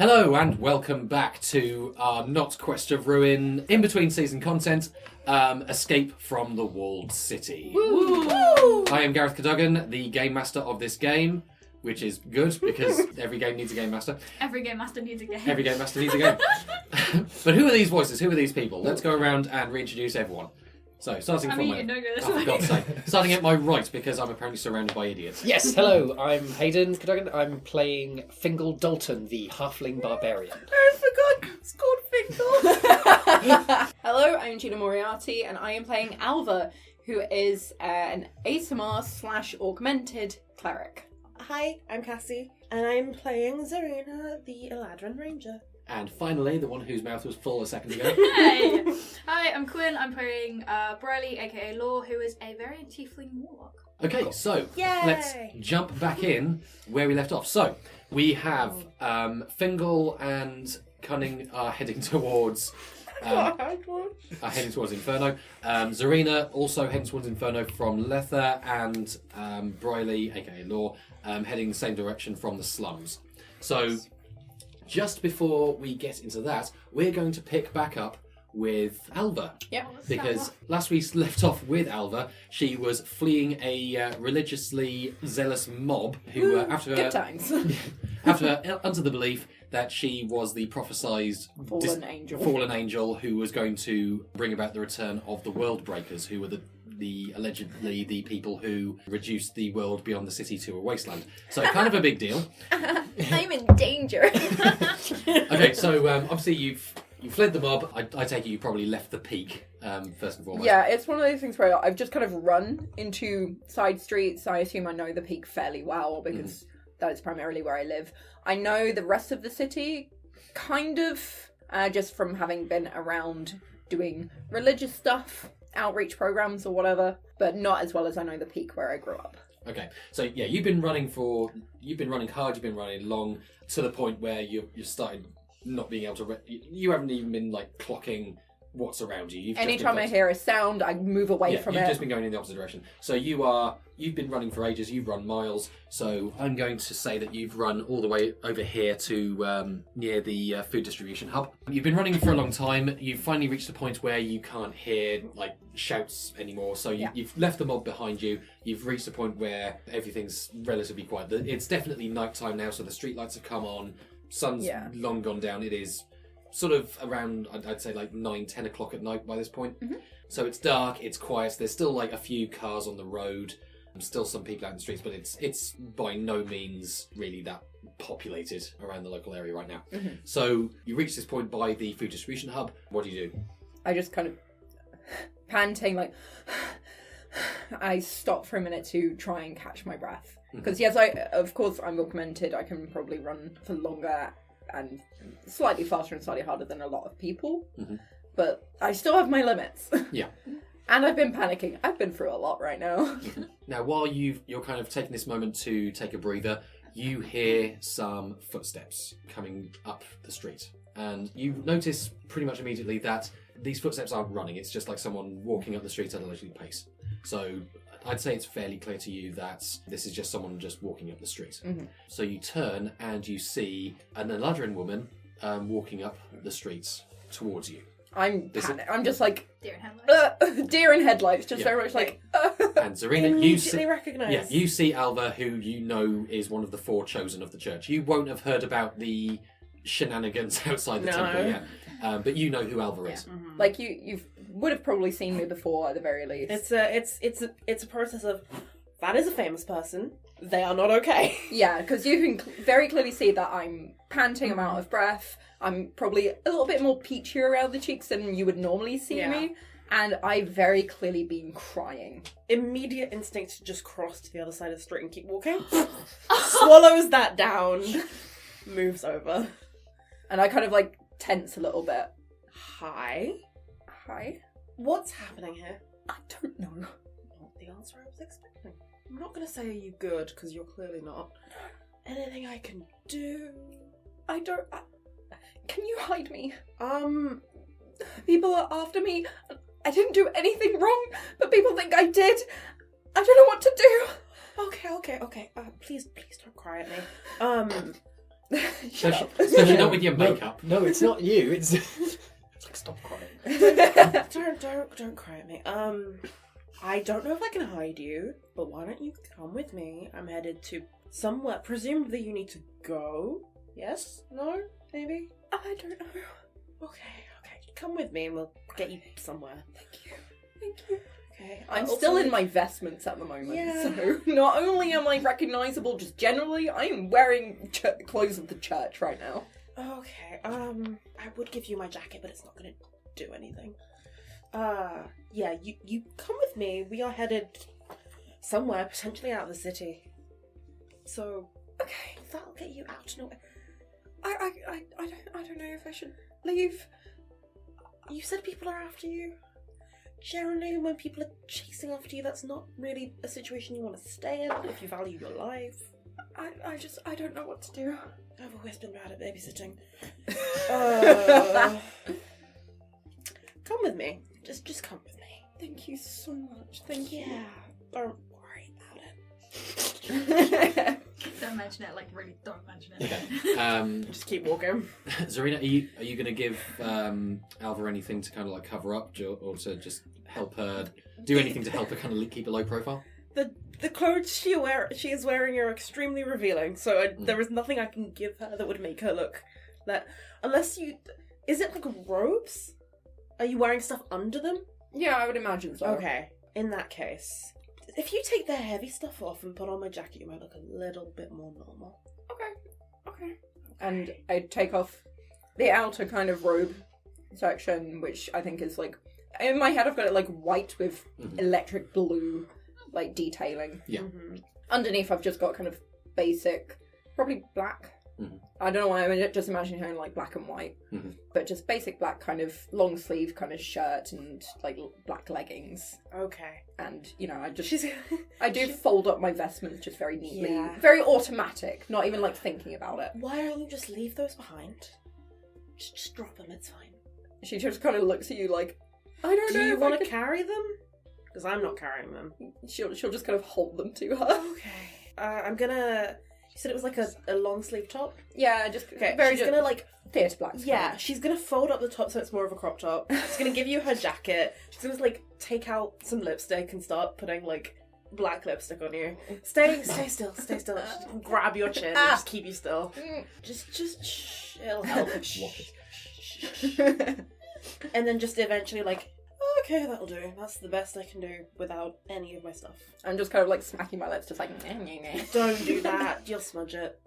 Hello and welcome back to our Not Quest of Ruin in-between season content, Escape from the Walled City. Woo! I am Gareth Cadogan, the game master of this game, which is good because every game needs a game master. Every game master needs a game. Every game master needs a game. But who are these voices? Who are these people? Let's go around and reintroduce everyone. So, starting from my... for God's sake. Starting at my right, because I'm apparently surrounded by idiots. Yes, hello, I'm Haydn Cadogan. I'm playing Fingal Dalton, the halfling barbarian. I forgot it's called Fingal. Hello, I'm Gina Moriarty, and I am playing Alva, who is an ASMR/augmented cleric. Hi, I'm Cassie, and I'm playing Zarina, the Eladrin Ranger. And finally, the one whose mouth was full a second ago. Hey! Hi, I'm Quinn. I'm playing Briley, aka Law, who is a variant tiefling warlock. Okay, so Yay! let's jump back in where we left off. So we have Fingal and Cunning are heading towards Inferno. Zarina also heading towards Inferno from Lether, and Briley, aka Law, heading the same direction from the slums. So just before we get into that, we're going to pick back up with Alva. Yep. Because last we left off with Alva, she was fleeing a religiously zealous mob who, Good times. under the belief that she was the prophesized Fallen angel who was going to bring about the return of the World Breakers, who were allegedly the people who reduced the world beyond the city to a wasteland. So kind of a big deal. I'm in danger. Okay, so obviously you fled the mob. I take it you probably left the peak first and foremost. Yeah, it's one of those things where I've just kind of run into side streets. I assume I know the peak fairly well because that is primarily where I live. I know the rest of the city kind of just from having been around doing religious stuff, outreach programs or whatever, but not as well as I know the peak where I grew up. Okay, so yeah, you've been running hard, you've been running long, to the point where you're starting not being able to... you haven't even been, clocking what's around you. Anytime I hear a sound, I move away from it. You've just been going in the opposite direction. So you've been running for ages, you've run miles, so I'm going to say that you've run all the way over here to near the food distribution hub. You've been running for a long time, you've finally reached a point where you can't hear, shouts anymore, so you've left the mob behind you, you've reached a point where everything's relatively quiet. It's definitely nighttime now, so the streetlights have come on, sun's long gone down, it is sort of around, I'd say 9, 10 o'clock at night by this point. Mm-hmm. So it's dark, it's quiet, there's still a few cars on the road, still some people out in the streets, but it's by no means really that populated around the local area right now. Mm-hmm. So you reach this point by the food distribution hub, what do you do? I just kind of panting, I stop for a minute to try and catch my breath. Because yes, of course I'm augmented, I can probably run for longer and slightly faster and slightly harder than a lot of people, but I still have my limits. Yeah. And I've been panicking. I've been through a lot right now. Now, while you're kind of taking this moment to take a breather, you hear some footsteps coming up the street. And you notice pretty much immediately that these footsteps aren't running. It's just like someone walking up the street at a leisurely pace. So I'd say it's fairly clear to you that this is just someone just walking up the street. Mm-hmm. So you turn and you see an Eladrin woman walking up the streets towards you. I'm just deer in headlights. Deer in headlights, just very much And Zarina, immediately recognise. Yeah, you see Alva, who you know is one of the 4 chosen of the church. You won't have heard about the shenanigans outside the temple yet, but you know who Alva is. Mm-hmm. You would have probably seen me before at the very least. It's a process of that is a famous person. They are not okay. Yeah, because you can very clearly see that I'm panting, I'm out of breath. I'm probably a little bit more peachy around the cheeks than you would normally see me. And I've very clearly been crying. Immediate instinct to just cross to the other side of the street and keep walking. Swallows that down. Moves over. And I kind of tense a little bit. Hi. What's happening here? I don't know. Not the answer I was expecting. I'm not going to say are you good, because you're clearly not. Anything I can do? Can you hide me? People are after me. I didn't do anything wrong, but people think I did. I don't know what to do. Okay. Please don't cry at me. Especially not with your makeup. No, it's not you. It's like, stop crying. Don't cry at me. I don't know if I can hide you, but why don't you come with me? I'm headed to somewhere. Presumably you need to go. Yes? No? Maybe? I don't know. Okay. Come with me and we'll get you somewhere. Thank you. Okay. I'm still in my vestments at the moment, Yeah. so not only am I recognisable, just generally, I am wearing clothes of the church right now. Okay. I would give you my jacket, but it's not gonna do anything. Yeah, you come with me. We are headed somewhere, potentially out of the city. So, okay, that'll get you out. No, I don't know if I should leave. you said people are after you. Generally, when people are chasing after you, that's not really a situation you want to stay in if you value your life. I don't know what to do. I've always been bad at babysitting. Come with me. Just come with me. Thank you so much. Thank you. Yeah, don't worry about it. Don't mention it, like really don't mention it. Okay. Just keep walking. Zarina, are you going to give Alva anything to kind of like cover up, or to just help her do anything to help her kind of keep a low profile? The clothes she is wearing are extremely revealing, so there is nothing I can give her that would make her look that. Unless you, is it like robes? Are you wearing stuff under them? Yeah, I would imagine so. Okay. In that case, if you take the heavy stuff off and put on my jacket, you might look a little bit more normal. Okay. And I take off the outer kind of robe section, which I think is like, in my head I've got it like white with electric blue like detailing. Yeah. Mm-hmm. Underneath I've just got kind of basic, probably black. Mm-hmm. I don't know why, I'm just imagining her in like black and white. Mm-hmm. But just basic black kind of long sleeve kind of shirt and like black leggings. Okay. And, you know, She's I do fold up my vestments just very neatly. Yeah. Very automatic, not even like thinking about it. Why don't you just leave those behind? Just drop them, it's fine. She just kind of looks at you like, I don't Do know you if want I to could... carry them? Because I'm not carrying them. She'll just kind of hold them to her. Okay. I'm gonna... You said it was like a long sleeve top? Yeah, just Okay, very she's just gonna like... theatre black. Yeah, she's gonna fold up the top so it's more of a crop top. She's gonna give you her jacket. She's gonna like take out some lipstick and start putting like black lipstick on you. Stay still. Just grab your chin and just keep you still. Just shh, it'll help. And then just eventually like, okay, that'll do. That's the best I can do without any of my stuff. I'm just kind of like smacking my lips, just like, nah. Don't do that. You'll smudge it.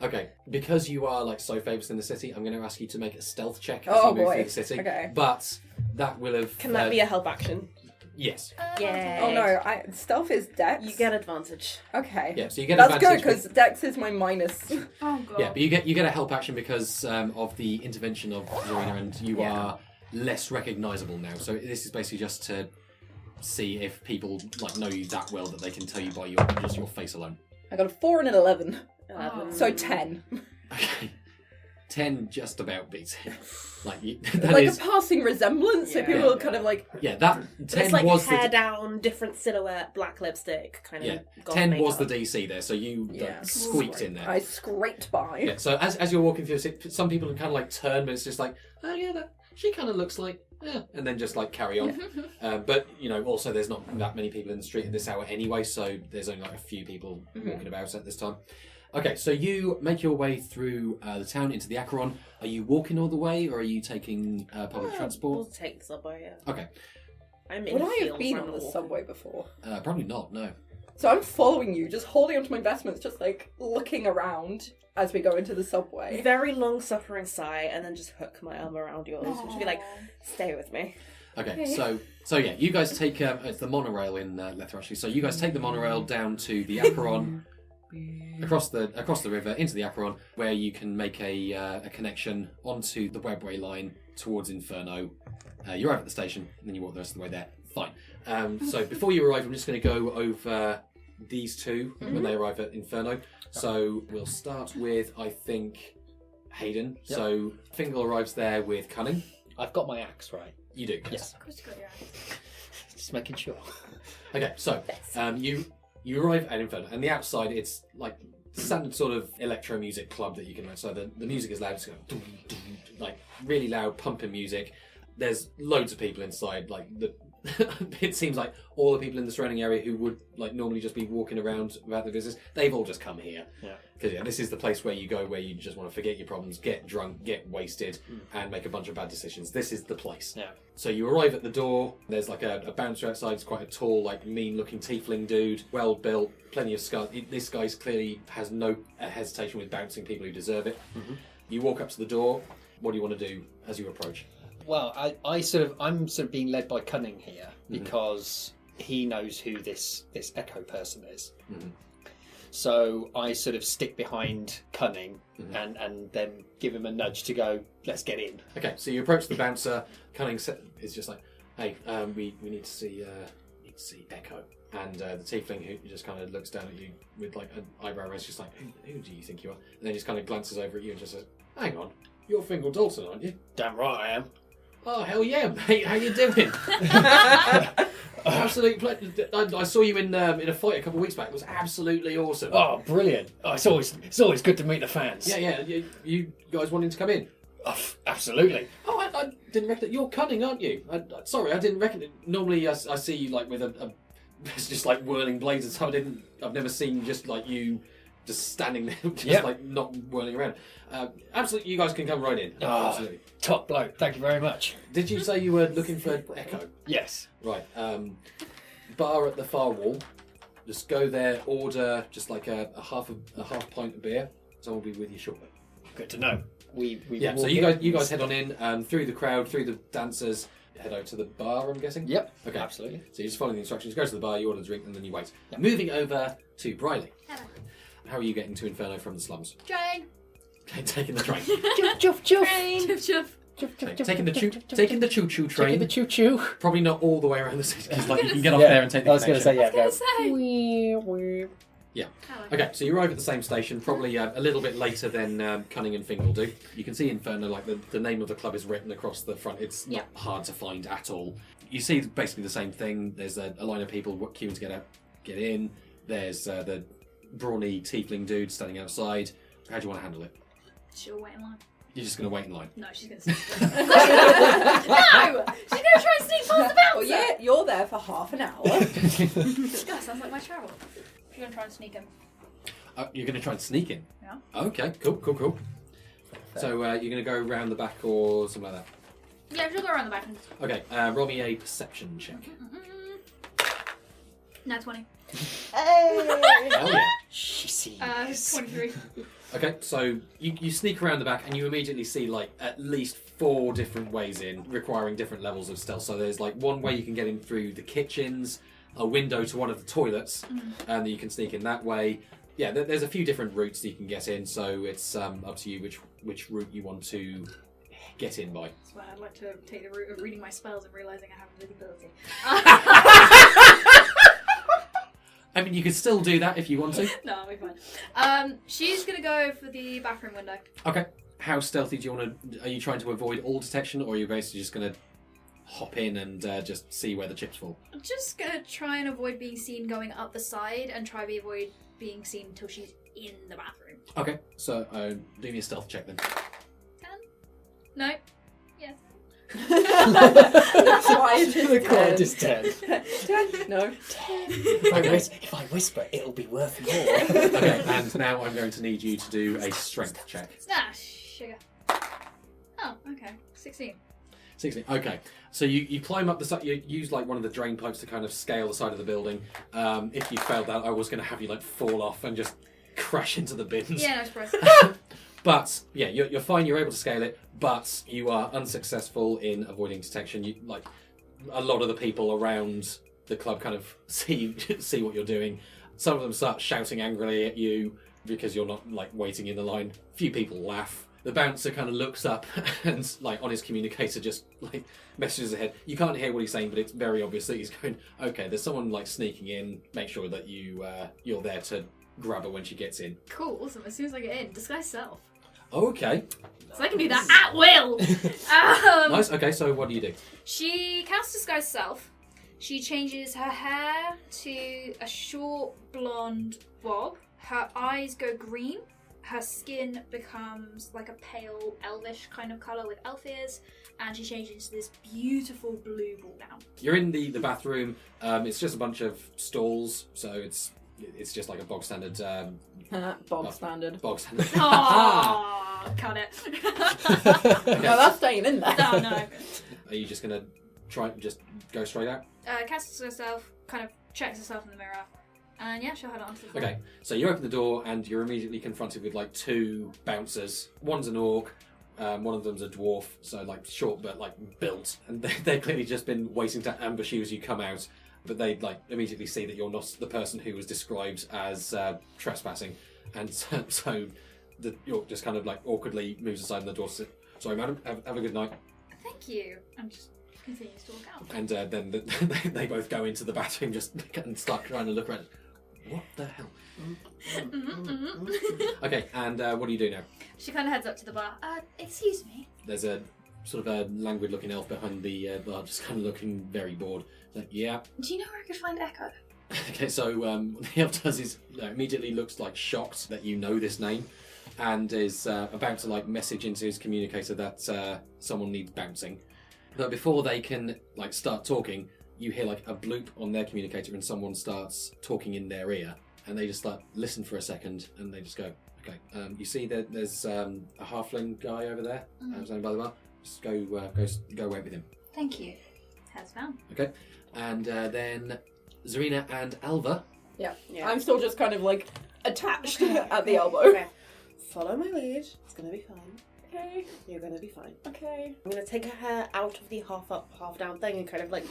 Okay, because you are like so famous in the city, I'm going to ask you to make a stealth check as Oh, you move boy. through the city. Okay. But that will have. Can that be a help action? Yes. Yeah. Oh no, stealth is Dex. You get advantage. Okay. Yeah. So you get That's advantage. good because Dex is my minus. Oh god. Yeah, but you get a help action because of the intervention of Zarina, and you are less recognisable now. So this is basically just to see if people like know you that well that they can tell you by just your face alone. I got a 4 and an 11, 11. so 10. Okay. 10 just about beats it. Like that Like is a passing resemblance, so Yeah. people are kind of like, yeah. That 10 It's like was hair the down, different silhouette, black lipstick, kind of. goth 10 was makeup. the DC there, so you Yeah. squeaked in there. I scraped by. Yeah, so as you're walking through the city, some people can kind of like turn, but it's just like, oh yeah, she kind of looks like, yeah, and then just like carry on. But you know, also there's not that many people in the street at this hour anyway, so there's only like a few people walking about at this time. Okay, so you make your way through the town into the Acheron. Are you walking all the way, or are you taking public We'll transport? take the subway, yeah. Okay, I'm in Would I have fields, been I'm on the not walking. subway before? probably not. No. So I'm following you, just holding onto my investments, just like looking around as we go into the subway. Very long suffering sigh, and then just hook my arm around yours, which would be like, stay with me. Okay, so yeah, you guys take it's the monorail in Lether actually. So you guys take the monorail down to the Acheron, across the river into the Acheron, where you can make a connection onto the Webway line towards Inferno. You arrive at the station, and then you walk the rest of the way there. Fine. So before you arrive, I'm just going to go over these two when they arrive at Inferno. So we'll start with, I think, Haydn. Yep. So Fingal arrives there with Cunning. I've got my axe right. You do, Yes. Of course you got your axe. Just making sure. Okay, so you You arrive at Inferno, and the outside, it's like standard sort of electro music club that you can. So the music is loud, it's going dum, dum, like really loud, pumping music. There's loads of people inside. Like it seems like all the people in the surrounding area who would like normally just be walking around about their business, they've all just come here. Yeah. Because this is the place where you go, where you just want to forget your problems, get drunk, get wasted, and make a bunch of bad decisions. This is the place. Yeah. So you arrive at the door. There's like a bouncer outside. It's quite a tall, like mean-looking tiefling dude, well built, plenty of scars. This guy's clearly has no hesitation with bouncing people who deserve it. Mm-hmm. You walk up to the door. What do you want to do as you approach? Well, I'm sort of being led by Cunning here because he knows who this Echo person is. Mm-hmm. So I sort of stick behind Cunning and then give him a nudge to go, let's get in. Okay, so you approach the bouncer. Cunning is just like, hey, we need to see Echo. And the tiefling who just kind of looks down at you with like an eyebrow raise, just like, who do you think you are? And then just kind of glances over at you and just says, hang on, you're Fingal Dalton, aren't you? Damn right I am. Oh, hell yeah, mate. How you doing? Absolute pleasure. I saw you in a fight a couple of weeks back. It was absolutely awesome. Oh, brilliant. Oh, it's always good to meet the fans. Yeah. You guys wanting to come in? Oh, absolutely. Oh, I didn't reckon that. You're Cunning, aren't you? Sorry, I didn't reckon it. Normally I see you like with a just like whirling blades. So I've never seen just like you just standing there, just like not whirling around. Absolutely, you guys can come right in. Oh, absolutely. Top bloke, thank you very much. Did you say you were looking for Echo? Yes. Right. Bar at the far wall. Just go there, order just like a half pint of beer. Someone will be with you shortly. Good to know. So you guys head on in through the crowd, through the dancers. Head over to the bar, I'm guessing? Yep. Okay. Absolutely. So you just follow the instructions, go to the bar, you order a drink, and then you wait. Yep. Moving over to Briley. Hello. How are you getting to Inferno from the slums? Train. Okay, taking the train. Chuff, chuff. Train. Chuff. Taking the choo-choo train. Taking the choo-choo. Probably not all the way around the city, because like, you can get off there and take the connection. I was going to say. Yeah. Okay, so you arrive at the same station, probably a little bit later than Cunning and Fingal do. You can see Inferno, like the name of the club is written across the front. It's not hard to find at all. You see basically the same thing. There's a line of people queuing to get in. There's the brawny tiefling dude standing outside. How do you want to handle it? She'll wait in line. You're just going to wait in line? No, she's going to sneak. No! She's going to try and sneak past the bouncer! Well, yeah, you're there for half an hour. God, sounds like my travel. She's going to try and sneak him. You're going to try and sneak in? Yeah. Okay, cool. So you're going to go around the back or something like that? Yeah, she'll go around the back. Okay, roll me a perception check. No, 20. Hey! Hell yeah. She sees. 23. Okay, so you sneak around the back and you immediately see like at least 4 different ways in, requiring different levels of stealth. So there's like one way you can get in through the kitchens, a window to one of the toilets, and you can sneak in that way. Yeah, there's a few different routes that you can get in, so it's up to you which route you want to get in by. That's why I'd like to take the route of reading my spells and realising I have invisibility. I mean, you could still do that if you want to. No, I'll be fine. She's going to go for the bathroom window. Okay. How stealthy do you want to... Are you trying to avoid all detection, or are you basically just going to hop in and just see where the chips fall? I'm just going to try and avoid being seen going up the side and try to avoid being seen until she's in the bathroom. Okay, so do me a stealth check then. 10? No? Yes. That's why it is The quad is 10. 10? No. 10. If I whisper, it'll be worth more. Okay, and now I'm going to need you to do a strength check. Ah, sugar. Oh, okay. 16. 16. Okay, so you climb up the side. You use like one of the drain pipes to kind of scale the side of the building. If you failed that, I was going to have you like fall off and just crash into the bins. Yeah, no surprise. But yeah, you're fine. You're able to scale it, but you are unsuccessful in avoiding detection. You like a lot of the people around the club kind of see what you're doing. Some of them start shouting angrily at you because you're not like waiting in the line. A few people laugh. The bouncer kind of looks up and like on his communicator just like messages ahead. You can't hear what he's saying, but it's very obvious that he's going, okay, there's someone like sneaking in. Make sure that you're there to grab her when she gets in. Cool, awesome. As soon as I get in, disguise self. Okay. So I can do that at will. Nice. Okay, so what do you do? She casts disguise self. She changes her hair to a short blonde bob. Her eyes go green. Her skin becomes like a pale elvish kind of colour with elf ears, and she changes to this beautiful blue ball gown. You're in the bathroom. It's just a bunch of stalls, so it's just like a bog standard. Bog standard. Bog standard. Aww, cut it. No, that's staying in there. Oh no. Are you just gonna try and just go straight out? Casts herself, kind of checks herself in the mirror, and yeah, she'll head on to the floor. Okay, so you open the door and you're immediately confronted with like two bouncers. One's an orc, one of them's a dwarf, so like short but like built, and they've clearly just been waiting to ambush you as you come out. But they like immediately see that you're not the person who was described as trespassing, and so the orc just kind of like awkwardly moves aside, and the dwarf says, "Sorry, madam, have a good night." Thank you. And just continues to walk out. And then they both go into the bathroom just and start trying to look around. What the hell? Okay, and what do you do now? She kind of heads up to the bar. Excuse me. There's a sort of a languid-looking elf behind the bar, just kind of looking very bored. Like, yeah. Do you know where I could find Echo? Okay, so what the elf does is immediately looks like shocked that you know this name, and is about to like message into his communicator that someone needs bouncing. But before they can like start talking, you hear like a bloop on their communicator, and someone starts talking in their ear, and they just like listen for a second, and they just go, "Okay, you see that there's a halfling guy over there, standing by the bar. Just go wait with him." Thank you. Has found. Okay, and then Zarina and Alva. Yeah. Yeah. I'm still just kind of like attached at the elbow. Okay. Follow my lead. It's gonna be fine. Okay. You're gonna be fine. Okay. I'm gonna take her hair out of the half up, half down thing and kind of like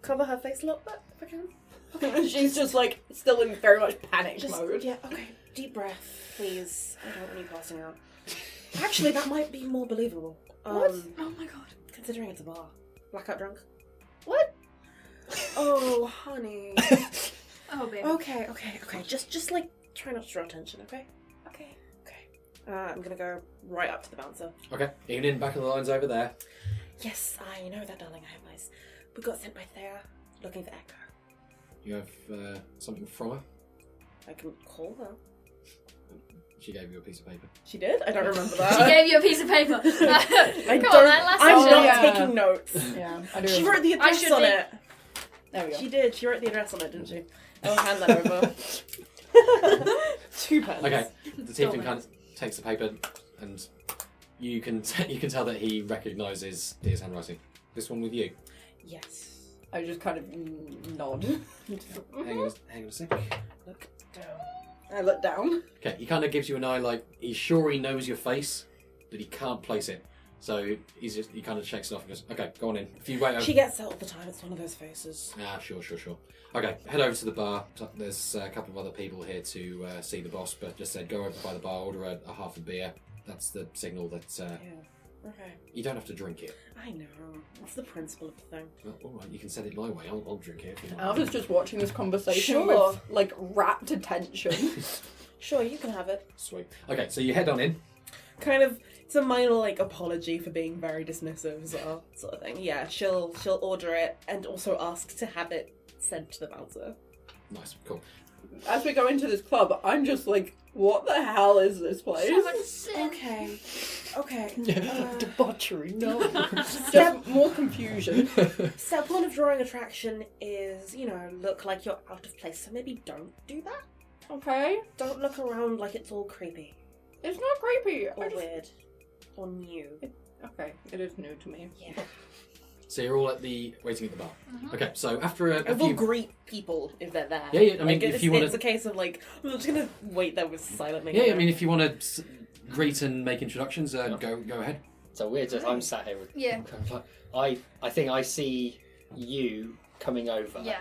cover her face a little bit if I can. She's just like still in very much panic mode. Yeah, okay. Deep breath, please. I don't want you passing out. Actually, that might be more believable. What? Oh my god. Considering it's a bar. Blackout drunk. What? Oh, honey. Oh, baby. Okay. Just like try not to draw attention, okay? Okay. I'm gonna go right up to the bouncer. Okay, evening, back of the lines over there. Yes, I know that, darling. I have eyes. We got sent by Thea, looking for Echo. You have something from her? I can call her. She gave you a piece of paper. She did? I don't remember She that. gave you a piece of paper. I Come don't. on, that last I'm session. not Yeah. taking notes. Yeah. I do. She wrote the I address should on be. it. There we go. She did. She wrote the address on it, didn't she? I'll hand that over. 2 pence. Okay, the tiefling kind of takes the paper, and you can tell that he recognises his handwriting. This one with you. Yes. I just kind of nod. Hang on a sec. Look down. I look down. Okay, he kind of gives you an eye like he's sure he knows your face, but he can't place it. So he kind of checks it off and goes, "Okay, go on in." If you wait over. She gets that all the time. It's one of those faces. Ah, sure. Okay, head over to the bar. There's a couple of other people here to see the boss, but just said go over by the bar, order a half a beer. That's the signal that Yeah. Okay. you don't have to drink it. I know. That's the principle of the thing. Well, all right, you can set it my way. I'll drink it if you want. Alva's just watching this conversation Sure. with like rapt attention. Sure, you can have it. Sweet. Okay, so you head on in. Kind of. It's a minor like apology for being very dismissive as well, sort of thing. Yeah, she'll order it and also ask to have it sent to the bouncer. Nice, cool. As we go into this club, I'm just like, what the hell is this place? Okay. Debauchery, no. Just more confusion. Step one of drawing attraction is, look like you're out of place. So maybe don't do that. Okay. Don't look around like it's all creepy It's not creepy. or weird or new. Okay, it is new to me. Yeah. So you're all waiting at the bar. Okay, so after a I will few... greet people if they're there. Yeah, I mean, Like, if it's, you want it's a case of like, I'm just gonna wait there with silently. Yeah, I mean, if you want to greet and make introductions, go ahead. So we're just, I'm sat here with, Yeah. I think I see you coming over. Yeah.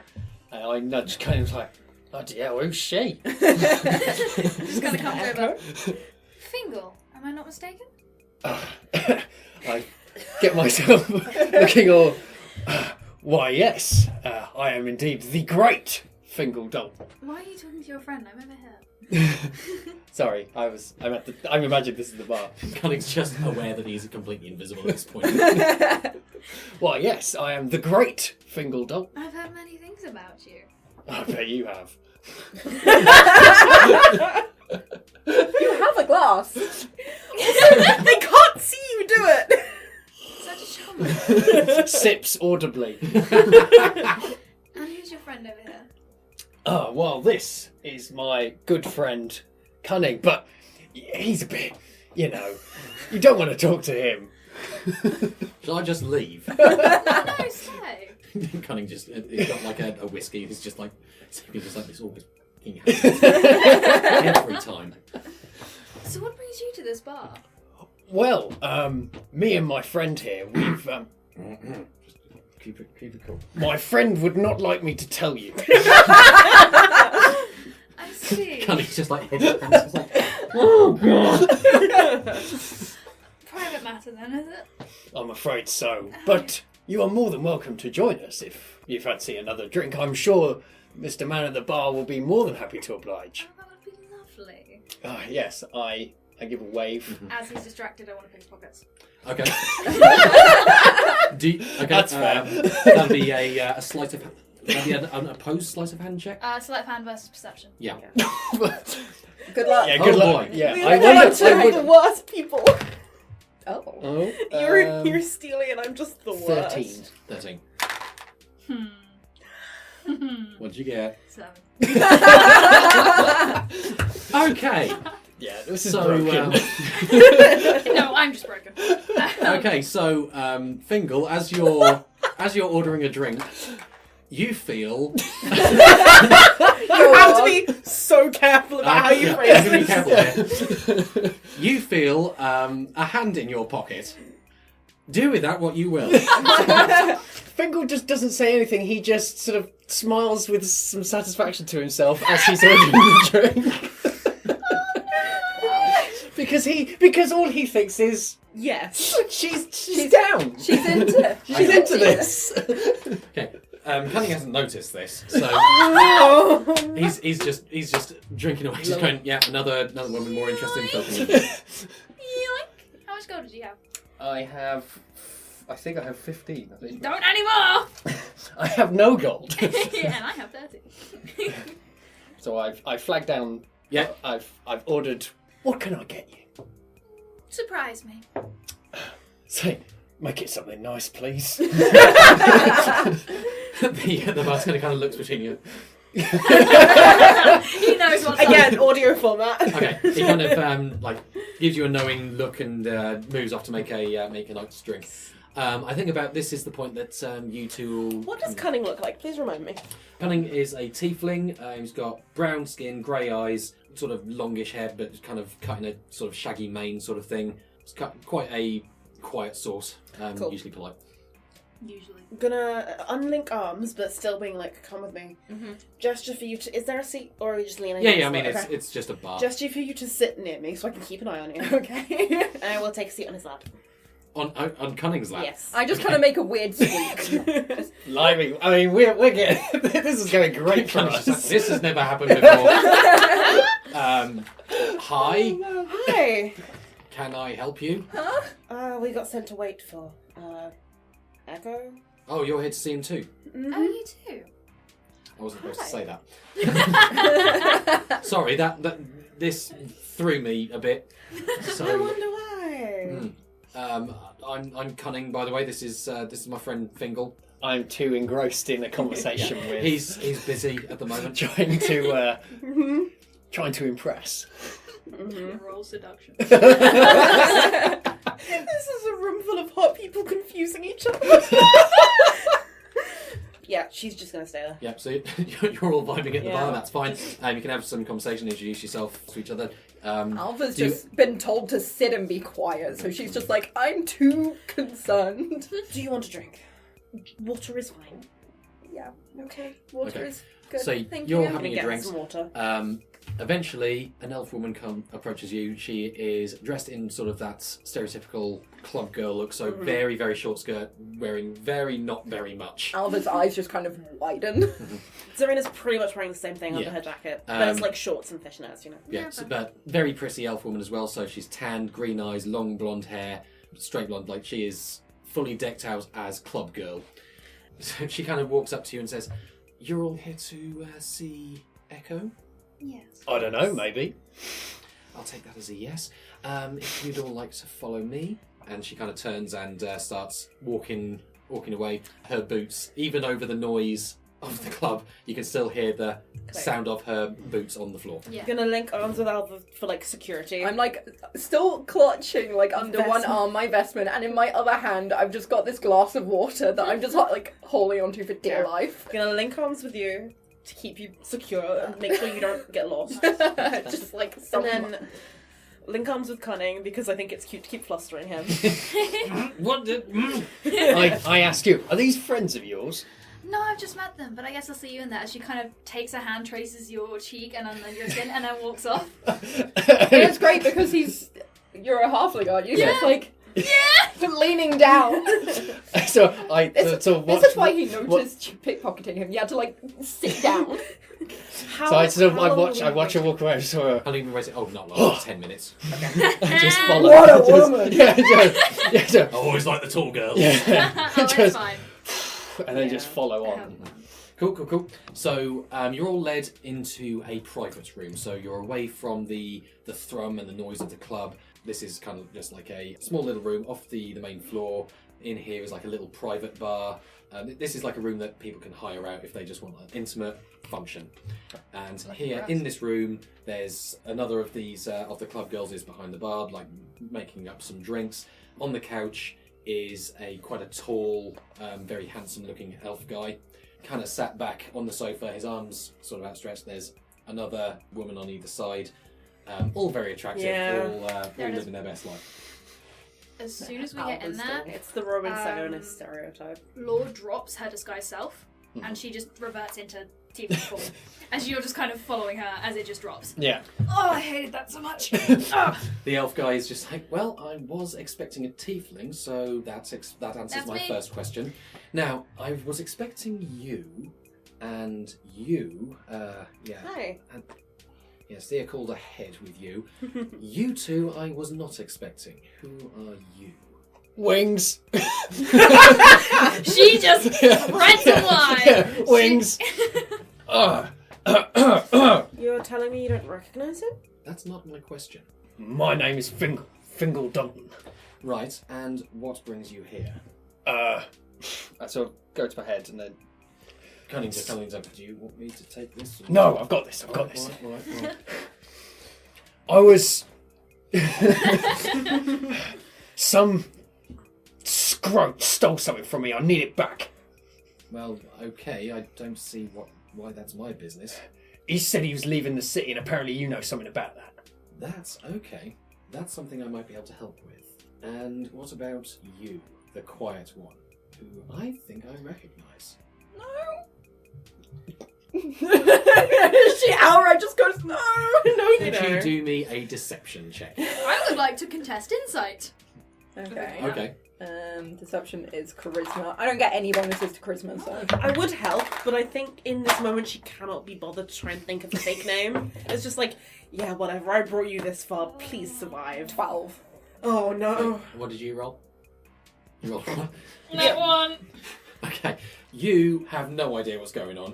And I nudge kind of like, bloody hell, who's she? Just gonna come over. Fingal, am I not mistaken? I get myself looking all, why yes, I am indeed the great Fingal Doll. Why are you talking to your friend? I'm over here. Sorry, I'm imagining this is the bar. Cunning's just aware that he's completely invisible at this point. Why yes, I am the great Fingal Doll. I've heard many things about you. I bet you have. You have a glass. They can't see you do it. Such a charmer. Sips audibly. And who's your friend over here? Oh, well, this is my good friend, Cunning, but he's a bit, you don't want to talk to him. Shall I just leave? No, stay. Cunning he's got like a whiskey. He's just like this always fucking happens every time. So what brings you to this bar? Well, me and my friend here, we've, Keep it cool. my friend would not like me to tell you. I see. Cunning's just like head hands. It's like, oh god. Private matter then, is it? I'm afraid so. But you are more than welcome to join us if you fancy another drink. I'm sure Mr. Man at the bar will be more than happy to oblige. Oh, that would be lovely. Yes, I give a wave. As he's distracted, I want to pick his pockets. Okay. Okay. That's fair. That'll be a sleight of hand. That'll be an opposed sleight of hand check. Sleight of hand versus perception. Yeah. Good luck. Yeah, good Oh, luck. boy. Yeah, We I are wonder. two of the worst people. Oh. Oh, You're stealing and I'm just the worst. 13. 13. What'd you get? 7. Okay. Yeah, this is So, broken. No, I'm just broken. okay, so Fingal, as you're ordering a drink, you feel You have to be so careful about how you yeah, phrase be this. careful here. You feel a hand in your pocket. Do with that what you will. Fingal just doesn't say anything. He just sort of smiles with some satisfaction to himself as he's ordering the drink. Because all he thinks is, Yes. she's down. She's into. She's into this. Okay. Cunning hasn't noticed this, so he's just drinking away. Just going, yeah, another woman more interesting filthy. Yoink. How much gold did you have? I think I have 15. I think. Don't anymore! I have no gold. Yeah, and I have 30. So I've flagged down. Yeah. I've ordered. What can I get you? Surprise me. Say, make it something nice, please. The bartender kind of looks between you. He knows what's Again, audio format. Okay, he kind of gives you a knowing look and moves off to make a nice drink. I think about this is the point that you two will... What does Cunning look like? Please remind me. Cunning is a tiefling. He's got brown skin, grey eyes, sort of longish hair, but kind of cut in a sort of shaggy mane sort of thing. It's quite a quiet sort, Cool. usually polite. Usually. I'm gonna unlink arms, but still being like, come with me. Mm-hmm. Gesture for you to... Is there a seat? Or are we just leaning Yeah, against I mean, it? Okay. it's just a bar. Gesture for you to sit near me so I can keep an eye on you. Okay. And I will take a seat on his lap. On Cunning's lap. Yes. I just kind of make a weird squeak. Limey. I mean, we're getting. This is going great for Cunning's us. just like, this has never happened before. Hi, Hi. can I help you? We got sent to wait for, Echo? Oh, you're here to see him too. Mm-hmm. Oh, you too? I wasn't supposed to Hi. say that. Sorry, that this threw me a bit. I So, wonder why. I'm Cunning, by the way. This is my friend Fingal. I'm too engrossed in a conversation with. He's busy at the moment. trying to impress. Roll seduction. This is a room full of hot people confusing each other. Yeah, she's just gonna stay there. Yeah, so you're all vibing at the Yeah. bar. That's fine. You can have some conversation, introduce yourself to each other. Alva's Do you- just been told to sit and be quiet, so she's just like, I'm too concerned. Do you want a drink? Water is fine. Yeah, okay. Water Okay. is good. So Thank you're you. having Gonna your get drinks. some water. Eventually, an elf woman approaches you. She is dressed in sort of that stereotypical club girl look, so very, very short skirt, wearing not very much. Alva's eyes just kind of widen. Serena's pretty much wearing the same thing under Yeah. her jacket, but it's Um, like shorts and fishnets, you know. Yeah, but very pretty elf woman as well. So she's tanned, green eyes, long blonde hair, straight blonde. Like she is fully decked out as club girl. So she kind of walks up to you and says, you're all here to see Echo? Yes. I don't know, maybe. I'll take that as a yes. If you'd all like to follow me. And she kind of turns and starts walking away. Her boots, even over the noise of the club, you can still hear the sound of her boots on the floor. Yeah. I'm gonna link arms with Alva for like security. I'm like still clutching like under one arm my vestment, and in my other hand I've just got this glass of water that I'm just like holding onto for dear life. I'm gonna link arms with you to keep you secure and make sure you don't get lost. Just like And then link arms with Cunning because I think it's cute to keep flustering him. What did... I ask you, are these friends of yours? No, I've just met them, but I guess I'll see you in there. As she kind of takes her hand, traces your cheek and then your chin, and then walks off. And it's great because you're a halfling, aren't you? So it's like leaning down. So This is why he noticed pickpocketing him. You had to like sit down. I watch her walk away. So I'll even raise it. Oh, not long. 10 minutes. I just follow. What a woman! I always like the tall girls. Yeah. Oh, it's fine. And then just follow on. Cool. So you're all led into a private room. So you're away from the thrum and the noise of the club. This is kind of just like a small little room off the main floor. In here is like a little private bar. This is like a room that people can hire out if they just want an intimate function. And Like here grass. in this room, there's another of these of the club girls is behind the bar, like making up some drinks. On the couch is quite a tall, very handsome-looking elf guy, kind of sat back on the sofa, his arms sort of outstretched. There's another woman on either side, all very attractive, all living their best life. As soon as we get in there, It's the Roman Sionist stereotype. Law drops her disguised self, and she just reverts into tiefling form. And you're just kind of following her as it just drops. Yeah. Oh, I hated that so much. Oh, The elf guy is just like, well, I was expecting a tiefling, so that answers That's my me. first question. Now, I was expecting you, and you, Hi. yes, Thea called ahead with you. You two, I was not expecting. Who are you? Wings. she just spreads a line. Wings. You're telling me you don't recognize him? That's not my question. My name is Fingal Dunton. Right, and what brings you here? I sort of go to my head and then... Cunning's up. Do you want me to take this? Or... No, I've got this. All right. I was... Some scrote stole something from me. I need it back. Well, okay, I don't see why that's my business. He said he was leaving the city, and apparently you know something about that. That's okay. That's something I might be able to help with. And what about you, the quiet one, who I think I recognise? She outright just goes, no, Could you do me a deception check? I would like to contest insight. Okay. Okay. Deception is charisma. I don't get any bonuses to charisma, so. I would help, but I think in this moment she cannot be bothered to try and think of a fake name. It's just like, yeah, whatever, I brought you this far, please survive. 12. Oh no. What did you roll? You rolled That one. Okay. You have no idea what's going on.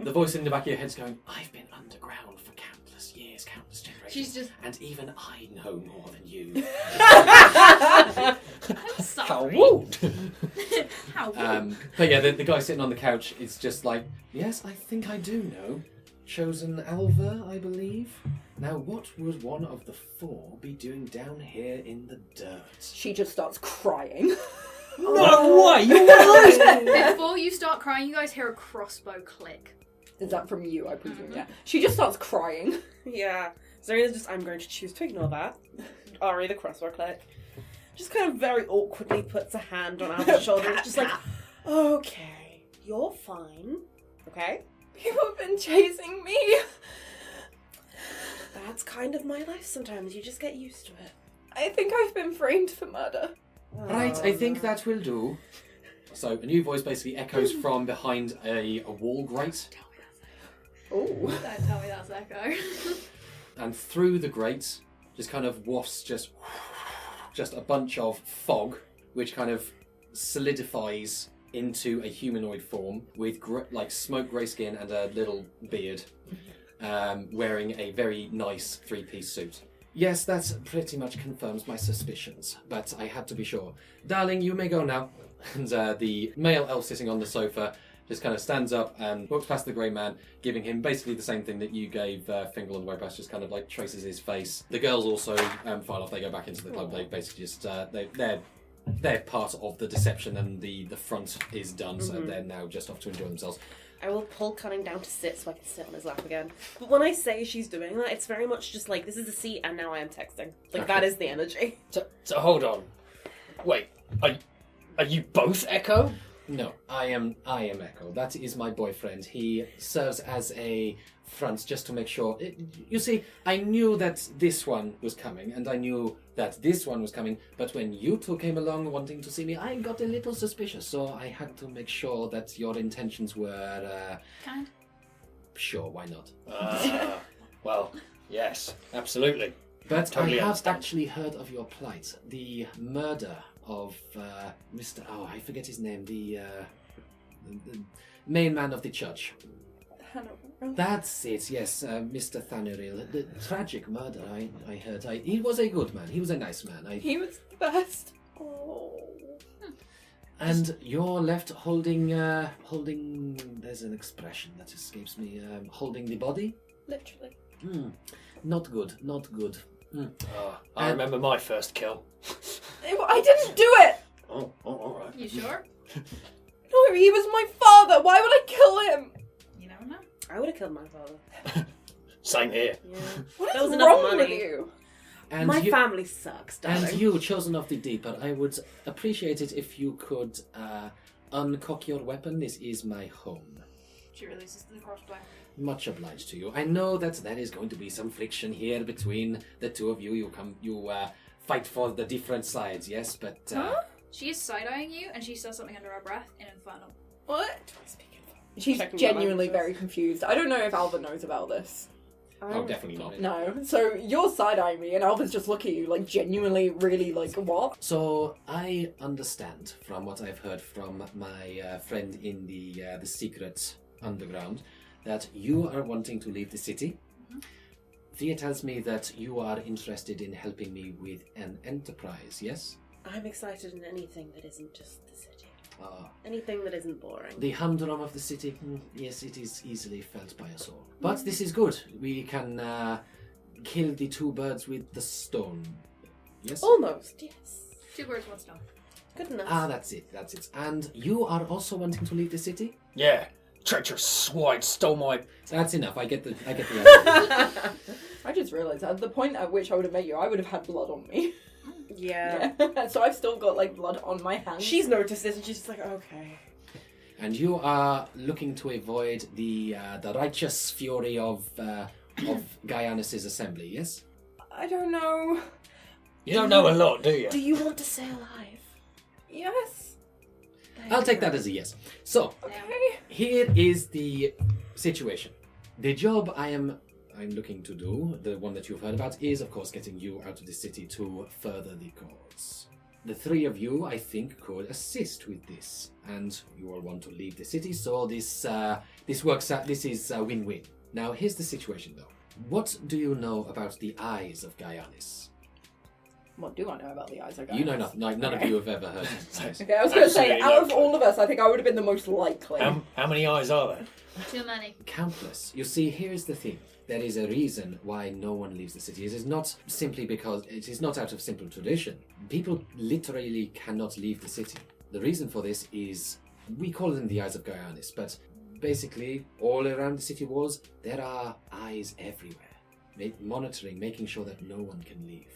The voice in the back of your head's going, I've been underground for countless years, countless generations. She's just. And even I know more than you. I'm sorry. How rude. How rude. But yeah, the guy sitting on the couch is just like, yes, I think I do know. Chosen Alva, I believe. Now, what would one of the four be doing down here in the dirt? She just starts crying. No way! You're one of those. Before you start crying, you guys hear a crossbow click. Is that from you, I presume? Yeah. She just starts crying. Yeah. Serena's just, I'm going to choose to ignore that. Ari, the crossword click. Just kind of very awkwardly puts a hand on Alva's shoulder. It's just like, okay, you're fine. Okay? People have been chasing me. That's kind of my life sometimes. You just get used to it. I think I've been framed for murder. Right, I think that will do. So a new voice basically echoes from behind a wall grate. Oh. Don't tell me that's Echo. And through the grate just kind of wafts just a bunch of fog, which kind of solidifies into a humanoid form with smoke grey skin and a little beard, wearing a very nice 3-piece suit. Yes, that pretty much confirms my suspicions, but I had to be sure. Darling, you may go now. And the male elf sitting on the sofa just kind of stands up and walks past the grey man, giving him basically the same thing that you gave Fingal on the way past, just kind of like traces his face. The girls also file off, they go back into the club, they basically just, they're part of the deception and the front is done, so they're now just off to enjoy themselves. I will pull Cunning down to sit so I can sit on his lap again. But when I say she's doing that, it's very much just like, this is the seat and now I am texting. Like, Okay. that is the energy. So hold on. Wait, are you both Echo? No, I am Echo. That is my boyfriend. He serves as a front just to make sure. You see, I knew that this one was coming, and I knew that this one was coming, but when you two came along wanting to see me, I got a little suspicious, so I had to make sure that your intentions were... Kind. Sure, why not? Well, yes, absolutely. But Totally I have understand. actually heard of your plight. The murder of Mr. Oh, I forget his name. The main man of the church. That's it, yes, Mr. Thanuril. The tragic murder, I heard. He was a good man. He was a nice man. He was the best. Oh. And you're left holding... There's an expression that escapes me. Holding the body? Literally. Not good, not good. I remember my first kill. I didn't do it! Oh, all right. You sure? No, he was my father. Why would I kill him? You never know. I would have killed my father. Same here. Yeah. What That was is enough wrong money. with you? And My you, family sucks, darling. and you, Chosen of the Deeper, I would appreciate it if you could uncock your weapon. This is my home. She releases the crossbow. Much obliged to you. I know that there is going to be some friction here between the two of you. You fight for the different sides, yes, but... She is side-eyeing you, and she says something under her breath in Infernal. What? She's Checking my genuinely languages. very confused. I don't know if Alva knows about this. Oh, definitely not. No. So you're side-eyeing me, and Alva's just looking at you, like, genuinely, really, like, what? So I understand from what I've heard from my friend in the secret underground that you are wanting to leave the city. Thea tells me that you are interested in helping me with an enterprise, yes? I'm excited in anything that isn't just the city. Ah, Anything that isn't boring. the humdrum of the city, yes, it is easily felt by us all. But this is good. We can kill the two birds with the stone. Yes? Almost, yes. 2 birds, 1 stone. Good enough. Ah, that's it. And you are also wanting to leave the city? Yeah, treacherous swine stole my... That's enough. I get the idea. I just realised at the point at which I would have met you, I would have had blood on me. Yeah. So I've still got, like, blood on my hands. She's noticed this and she's just like, okay. And you are looking to avoid the righteous fury of Gaianis' assembly, yes? I don't know. You don't know a lot, do you? Do you want to stay alive? Yes. I'll take that as a yes. So, Okay. here is the situation. The job I'm looking to do, the one that you've heard about, is of course getting you out of the city to further the cause. The 3 of you, I think, could assist with this, and you all want to leave the city, so this works out. This is a win-win. Now, here's the situation, though. What do you know about the eyes of Gaianis? What do I know about the eyes? You know nothing. None of you have ever heard of this. Okay, I was going to say, Absolutely out of no all of us, I think I would have been the most likely. How many eyes are there? Too many. Countless. You see, here is the thing. There is a reason why no one leaves the city. It is not simply because it is not out of simple tradition. People literally cannot leave the city. The reason for this is, we call them the eyes of Gaianis, but basically all around the city walls, there are eyes everywhere, monitoring, making sure that no one can leave.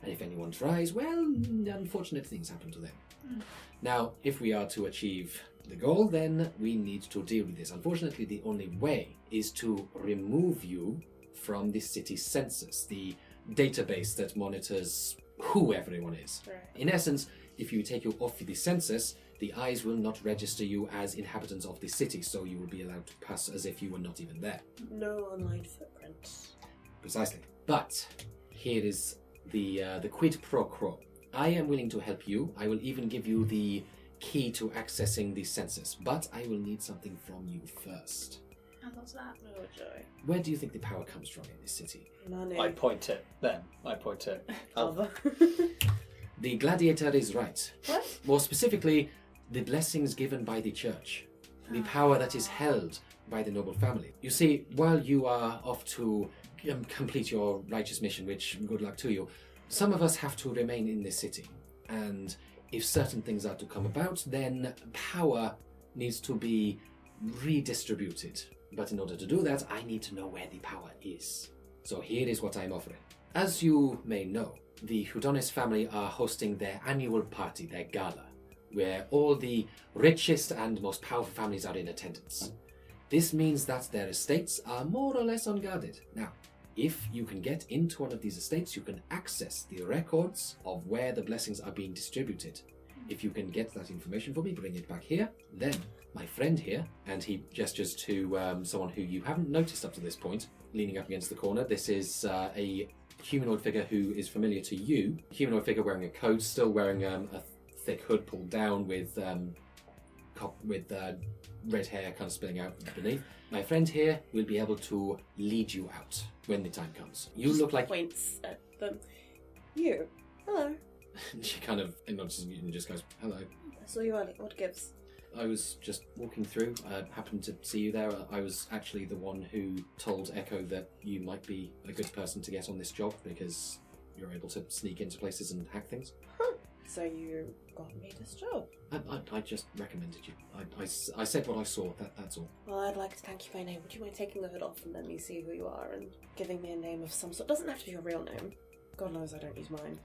And if anyone tries, well, unfortunate things happen to them. Now, if we are to achieve the goal, then we need to deal with this. Unfortunately, the only way is to remove you from the city's census, the database that monitors who everyone is. Right. In essence, if you take you off the census, the eyes will not register you as inhabitants of the city, so you will be allowed to pass as if you were not even there. No online footprints. Precisely. But here is the quid pro quo. I am willing to help you. I will even give you the key to accessing these sensors, but I will need something from you first. And what's that? Oh, joy. Where do you think the power comes from in this city? Money. I point at them. I point at Alva. The gladiator is right. What? More specifically, the blessings given by the church. The power that is held by the noble family. You see, while you are off to complete your righteous mission, which good luck to you, some of us have to remain in this city. And if certain things are to come about, then power needs to be redistributed. But in order to do that, I need to know where the power is. So here is what I'm offering. As you may know, the Houdonis family are hosting their annual party, their gala, where all the richest and most powerful families are in attendance. This means that their estates are more or less unguarded. Now, if you can get into one of these estates, you can access the records of where the blessings are being distributed. If you can get that information for me, bring it back here, then my friend here, and he gestures to someone who you haven't noticed up to this point, leaning up against the corner. This is a humanoid figure who is familiar to you. Humanoid figure wearing a coat, still wearing a thick hood pulled down with red hair kind of spilling out beneath. My friend here will be able to lead you out when the time comes. You look like... Points at them. You. Hello. She kind of acknowledges you and just goes, hello. I saw you earlier. What gives? I was just walking through. I happened to see you there. I was actually the one who told Echo that you might be a good person to get on this job because you're able to sneak into places and hack things. Huh. So you got me this job? I just recommended you. I said what I saw, that's all. Well, I'd like to thank you by name. Would you mind taking the hood off and let me see who you are and giving me a name of some sort? Doesn't have to be your real name. God knows I don't use mine.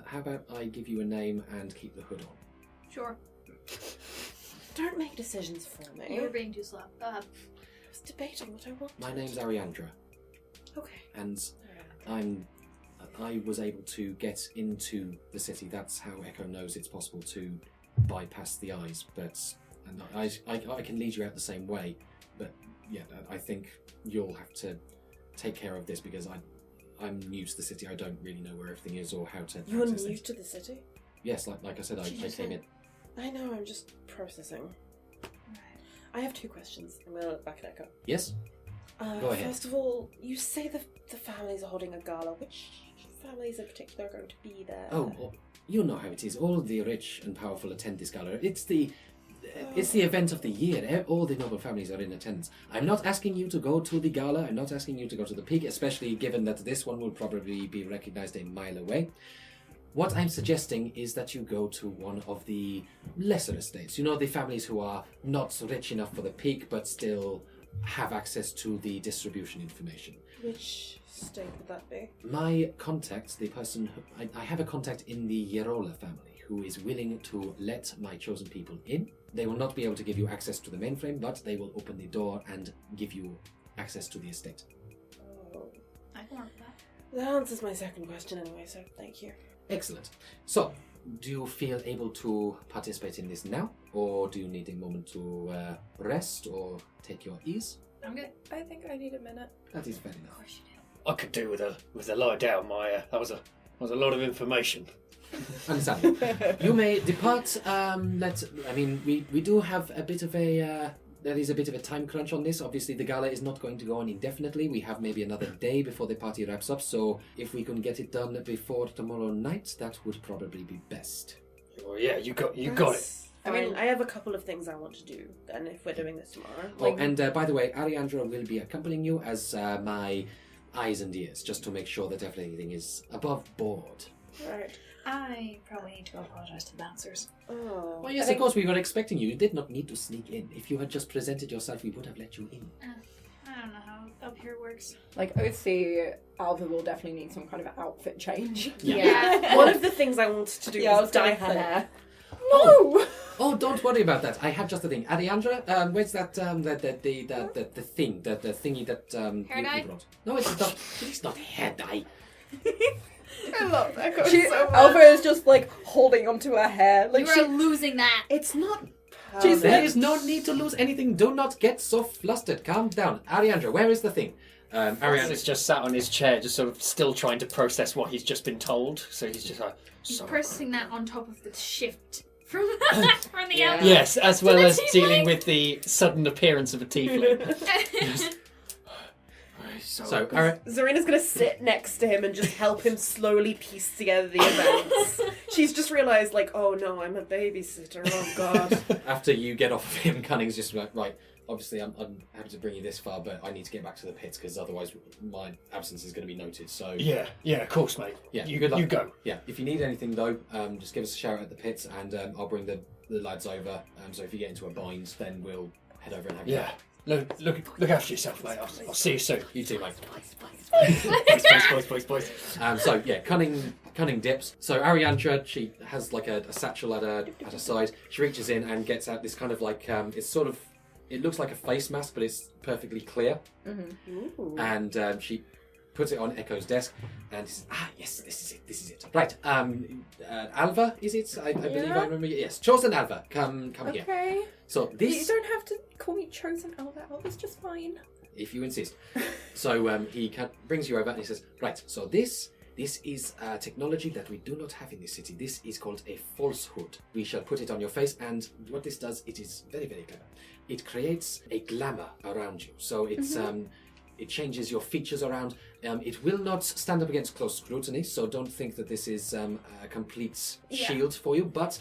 How about I give you a name and keep the hood on? Sure. Don't make decisions for me. You were being too slow. Go ahead. I was debating what I wanted. My name's Ariandra, Okay. and I was able to get into the city. That's how Echo knows it's possible to bypass the eyes. But and I can lead you out the same way. But yeah, I think you'll have to take care of this because I'm new to the city. I don't really know where everything is or how to. You're access new things. to the city? Yes, like I said, I came in. I know, I'm just processing. Right. I have two questions. I'm going to look back at Echo. Yes. Go ahead. First of all, you say the families are holding a gala. Which families in particular are going to be there? Oh, well, you know how it is. All the rich and powerful attend this gala. It's the event of the year. All the noble families are in attendance. I'm not asking you to go to the gala. I'm not asking you to go to the peak, especially given that this one will probably be recognized a mile away. What I'm suggesting is that you go to one of the lesser estates. You know, the families who are not rich enough for the peak, but still have access to the distribution information. Which state would that be? My contact, the person... I have a contact in the Yerola family who is willing to let my chosen people in. They will not be able to give you access to the mainframe, but they will open the door and give you access to the estate. Oh. I can work with that. That answers my second question anyway, so thank you. Excellent. So, do you feel able to participate in this now? Or do you need a moment to rest or take your ease? I'm good. I think I need a minute. That is fair enough. Of course you I could do with a lie down. That was a lot of information. Understandable. You may depart. We do have a bit of a... there is a bit of a time crunch on this. Obviously, the gala is not going to go on indefinitely. We have maybe another day before the party wraps up. So if we can get it done before tomorrow night, that would probably be best. Well, yeah, you got it. I mean, I have a couple of things I want to do, and if we're doing this tomorrow... Oh, and by the way, Ariandra will be accompanying you as my eyes and ears, just to make sure that everything is above board. Right. I probably need to go apologise to the bouncers. Oh. Well, yes, of course, we were expecting you. You did not need to sneak in. If you had just presented yourself, we would have let you in. I don't know how up here works. Like, OC, Alva will definitely need some kind of outfit change. Yeah. One of the things I wanted to do Yeah, I was was gonna dye her say. hair. No! Oh, don't worry about that. I have just a thing. Ariandra, where's that, the thingy that, Hair dye? you brought? No, it's not hair dye. I love Echo She, so much. Alva is just, like, holding onto her hair. Like, You are losing that. It's not... She's There like- is no need to lose anything. Do not get so flustered. Calm down. Ariandra, where is the thing? Ariana's Ariandra, just sat on his chair, just sort of still trying to process what he's just been told. So he's just like, He's sorry. pressing that on top of the shift from the Yeah. elf. Yes, as well the as tiefling. dealing with the sudden appearance of a tiefling. So, Aaron, Zarina's gonna sit next to him and just help him slowly piece together the events. She's just realised, like, oh no, I'm a babysitter, oh god. after you get off of him, Cunning's just like, right, obviously I'm happy to bring you this far, but I need to get back to the pits because otherwise my absence is going to be noted. So Yeah, of course, mate. Yeah, you, good luck. you go. yeah, if you need anything though, just give us a shout at the pits and I'll bring the lads over. So if you get into a bind, then we'll head over and have Yeah. Look after yourself, mate. I'll see you soon. you too, mate. Boys. So yeah, cunning dips. So Ariantra, she has like a satchel at her side. She reaches in and gets out this kind of like it looks like a face mask, but it's perfectly clear. Ooh. And she puts it on Echo's desk, and he says, yes, this is it. Right, Alva, is it? I believe I remember. Yes, Chosen Alva, come here. Okay. So You this, don't have to call me Chosen Alva. Alva's just fine. if you insist. So he brings you over, and he says, right, so this is technology that we do not have in this city. This is called a falsehood. We shall put it on your face, and what this does, it is very, very clever. It creates a glamour around you. So it's it changes your features around. It will not stand up against close scrutiny, so don't think that this is a complete shield for you. But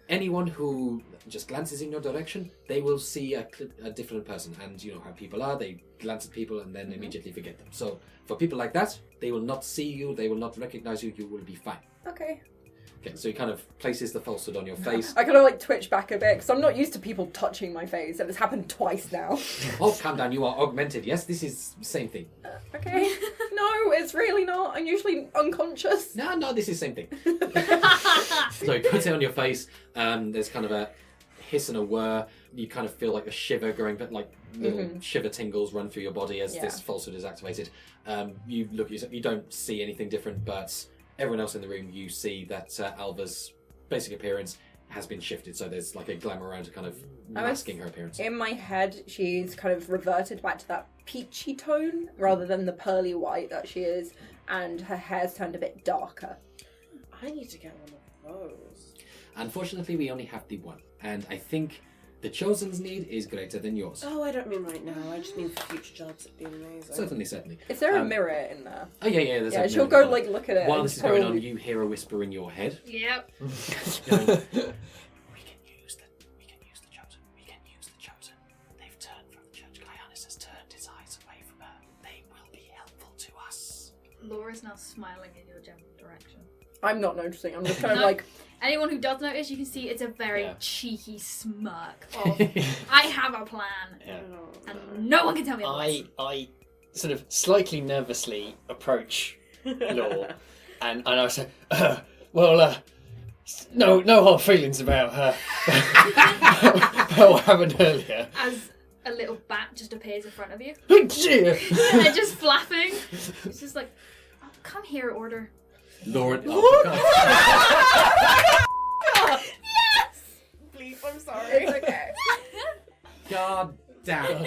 anyone who just glances in your direction, they will see a different person. And you know how people are, they glance at people and then immediately forget them. So for people like that, they will not see you, they will not recognize you, you will be fine. Okay. Okay, so he kind of places the falsehood on your face. I kind of like twitch back a bit because I'm not used to people touching my face, and it's happened twice now. Oh, calm down, you are augmented. Yes, this is the same thing. Okay. No, it's really not. I'm usually unconscious. No, this is the same thing. So he puts it on your face. There's kind of a hiss and a whir. You kind of feel like a shiver going, but like little shiver tingles run through your body as this falsehood is activated. You look at yourself, you don't see anything different, but everyone else in the room, you see that Alva's basic appearance has been shifted. So there's like a glamour around her kind of masking her appearance. In my head, she's kind of reverted back to that peachy tone rather than the pearly white that she is, and her hair's turned a bit darker. I need to get one of those. Unfortunately, we only have the one, and I think the Chosen's need is greater than yours. Oh, I don't mean right now. I just mean for future jobs. It'd be amazing. Certainly. Is there a mirror in there? Oh yeah. There's a She'll mirror go in like look at it. While and this is going on, probably- you hear a whisper in your head. Yep. Going, we can use the Chosen. We can use the Chosen. They've turned from the church. Cleonis has turned his eyes away from her. They will be helpful to us. Laura's now smiling in your general direction. I'm not noticing. I'm just kind of No. like, Anyone who does notice, you can see it's a very Yeah. cheeky smirk of, I have a plan, Yeah. and no one can tell me otherwise. I sort of slightly nervously approach Law, and I say, no hard feelings about what happened earlier. As a little bat just appears in front of you, Dear. and they're just flapping. It's just like, oh, come here, order. Lauren. Bleep, I'm sorry. it's okay. God damn.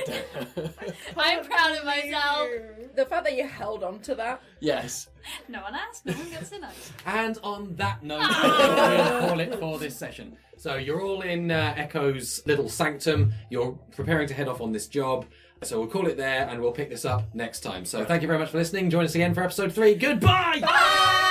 I'm proud of myself. The fact that you held on to that. Yes. No one asked, no one gets to know. And on that note, we'll call it for this session. So you're all in Echo's little sanctum. You're preparing to head off on this job. So we'll call it there, and we'll pick this up next time. So thank you very much for listening. Join us again for episode 3. Goodbye! Bye!